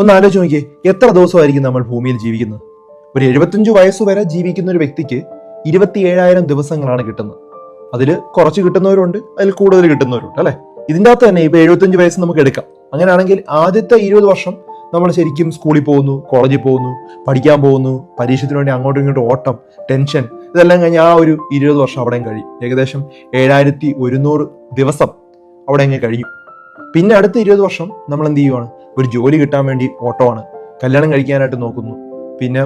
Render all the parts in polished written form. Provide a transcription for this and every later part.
ഒന്ന് ആലോചിച്ച് നോക്കിയേ, എത്ര ദിവസമായിരിക്കും നമ്മൾ ഭൂമിയിൽ ജീവിക്കുന്നത്? ഒരു 75 വയസ്സ് വരെ ജീവിക്കുന്ന ഒരു വ്യക്തിക്ക് 27,000 ദിവസങ്ങളാണ് കിട്ടുന്നത്. അതിൽ കുറച്ച് കിട്ടുന്നവരുണ്ട്, അതിൽ കൂടുതൽ കിട്ടുന്നവരുണ്ട്, അല്ലെ? ഇതിൻ്റെ അകത്ത് തന്നെ ഇപ്പൊ 75 വയസ്സ് നമുക്ക് എടുക്കാം. അങ്ങനെയാണെങ്കിൽ ആദ്യത്തെ 20 വർഷം നമ്മൾ ശരിക്കും സ്കൂളിൽ പോകുന്നു, കോളേജിൽ പോകുന്നു, പഠിക്കാൻ പോകുന്നു, പരീക്ഷത്തിന് വേണ്ടി അങ്ങോട്ടും ഇങ്ങോട്ടും ഓട്ടം, ടെൻഷൻ, ഇതെല്ലാം കഴിഞ്ഞ് ആ ഒരു 20 വർഷം അവിടെയും കഴിയും. ഏകദേശം 7100 ദിവസം അവിടെ അങ്ങ് കഴിയും. പിന്നെ അടുത്ത 20 വർഷം നമ്മൾ എന്ത് ചെയ്യുവാണ്? ഒരു ജോലി കിട്ടാൻ വേണ്ടി ഓട്ടമാണ്, കല്യാണം കഴിക്കാനായിട്ട് നോക്കുന്നു, പിന്നെ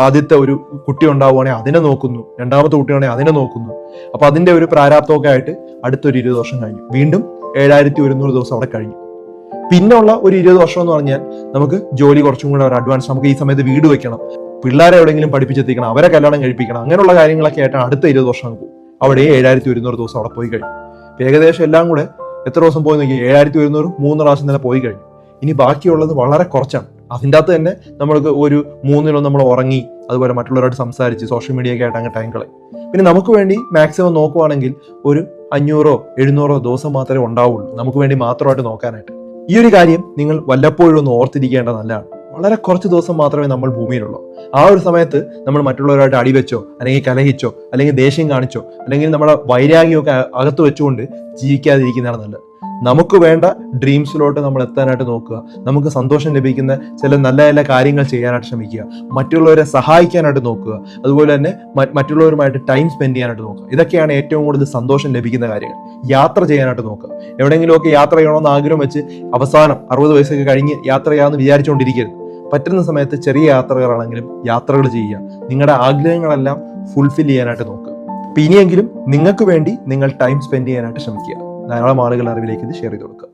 ആദ്യത്തെ ഒരു കുട്ടി ഉണ്ടാവുകയാണെങ്കിൽ അതിനെ നോക്കുന്നു, രണ്ടാമത്തെ കുട്ടിയാണെങ്കിൽ അതിനെ നോക്കുന്നു. അപ്പൊ അതിന്റെ ഒരു പ്രാരാബ്ദമൊക്കെ ആയിട്ട് അടുത്തൊരു 20 വർഷം കഴിഞ്ഞു. വീണ്ടും 7100 ദിവസം അവിടെ കഴിഞ്ഞു. പിന്നെ ഉള്ള ഒരു 20 വർഷം എന്ന് പറഞ്ഞാൽ നമുക്ക് ജോലി കുറച്ചും കൂടെ ഒരു അഡ്വാൻസ്, നമുക്ക് ഈ സമയത്ത് വീട് വെക്കണം, പിള്ളേരെ എവിടെയെങ്കിലും പഠിപ്പിച്ചെത്തിക്കണം, അവരെ കല്യാണം കഴിപ്പിക്കണം, അങ്ങനെയുള്ള കാര്യങ്ങളൊക്കെ ആയിട്ടാണ് അടുത്ത 20 വർഷം പോകും. അവിടെ 7100 ദിവസം അവിടെ പോയി കഴിഞ്ഞു. ഏകദേശം എല്ലാം കൂടെ എത്ര ദിവസം പോയി നോക്കി? 7100 3 പ്രാവശ്യം തന്നെ പോയി കഴിഞ്ഞു. ഇനി ബാക്കിയുള്ളത് വളരെ കുറച്ചാണ്. അതിൻ്റെ അകത്ത് തന്നെ നമ്മൾക്ക് ഒരു 3 നമ്മൾ ഉറങ്ങി, അതുപോലെ മറ്റുള്ളവരോട് സംസാരിച്ച് സോഷ്യൽ മീഡിയ ഒക്കെ ആയിട്ട് അങ്ങ് ടൈം കളയും. പിന്നെ നമുക്ക് വേണ്ടി മാക്സിമം നോക്കുവാണെങ്കിൽ ഒരു 500-700 ദിവസം മാത്രമേ ഉണ്ടാവുള്ളൂ നമുക്ക് വേണ്ടി മാത്രമായിട്ട് നോക്കാനായിട്ട്. ഈ ഒരു കാര്യം നിങ്ങൾ വല്ലപ്പോഴും ഒന്ന് ഓർത്തിരിക്കേണ്ടത് നല്ലതാണ്. വളരെ കുറച്ച് ദിവസം മാത്രമേ നമ്മൾ ഭൂമിയിലുള്ളൂ. ആ ഒരു സമയത്ത് നമ്മൾ മറ്റുള്ളവരായിട്ട് അടിവെച്ചോ, അല്ലെങ്കിൽ കലഹിച്ചോ, അല്ലെങ്കിൽ ദേഷ്യം കാണിച്ചോ, അല്ലെങ്കിൽ നമ്മുടെ വൈരാഗ്യമൊക്കെ അകത്ത് വെച്ചുകൊണ്ട് ജീവിക്കാതിരിക്കുന്നതാണ് നല്ലത്. നമുക്ക് വേണ്ട ഡ്രീംസിലോട്ട് നമ്മൾ എത്താനായിട്ട് നോക്കുക. നമുക്ക് സന്തോഷം ലഭിക്കുന്ന ചില നല്ല നല്ല കാര്യങ്ങൾ ചെയ്യാനായിട്ട് ശ്രമിക്കുക. മറ്റുള്ളവരെ സഹായിക്കാനായിട്ട് നോക്കുക. അതുപോലെ തന്നെ മറ്റുള്ളവരുമായിട്ട് ടൈം സ്പെൻഡ് ചെയ്യാനായിട്ട് നോക്കുക. ഇതൊക്കെയാണ് ഏറ്റവും കൂടുതൽ സന്തോഷം ലഭിക്കുന്ന കാര്യങ്ങൾ. യാത്ര ചെയ്യാനായിട്ട് നോക്കുക. എവിടെയെങ്കിലുമൊക്കെ യാത്ര ചെയ്യണമെന്ന് ആഗ്രഹം വെച്ച് അവസാനം 60 വയസ്സൊക്കെ കഴിഞ്ഞ് യാത്ര ചെയ്യാമെന്ന് വിചാരിച്ചുകൊണ്ടിരിക്കരുത്. പറ്റുന്ന സമയത്ത് ചെറിയ യാത്രകളാണെങ്കിലും യാത്രകൾ ചെയ്യുക. നിങ്ങളുടെ ആഗ്രഹങ്ങളെല്ലാം ഫുൾഫിൽ ചെയ്യാനായിട്ട് നോക്കുക. ഇനിയെങ്കിലും നിങ്ങൾക്ക് വേണ്ടി നിങ്ങൾ ടൈം സ്പെൻഡ് ചെയ്യാനായിട്ട് ശ്രമിക്കുക. ധാരാളം ആളുകളുടെ അറിവിലേക്ക് ഇത് ഷെയർ ചെയ്ത് കൊടുക്കുക.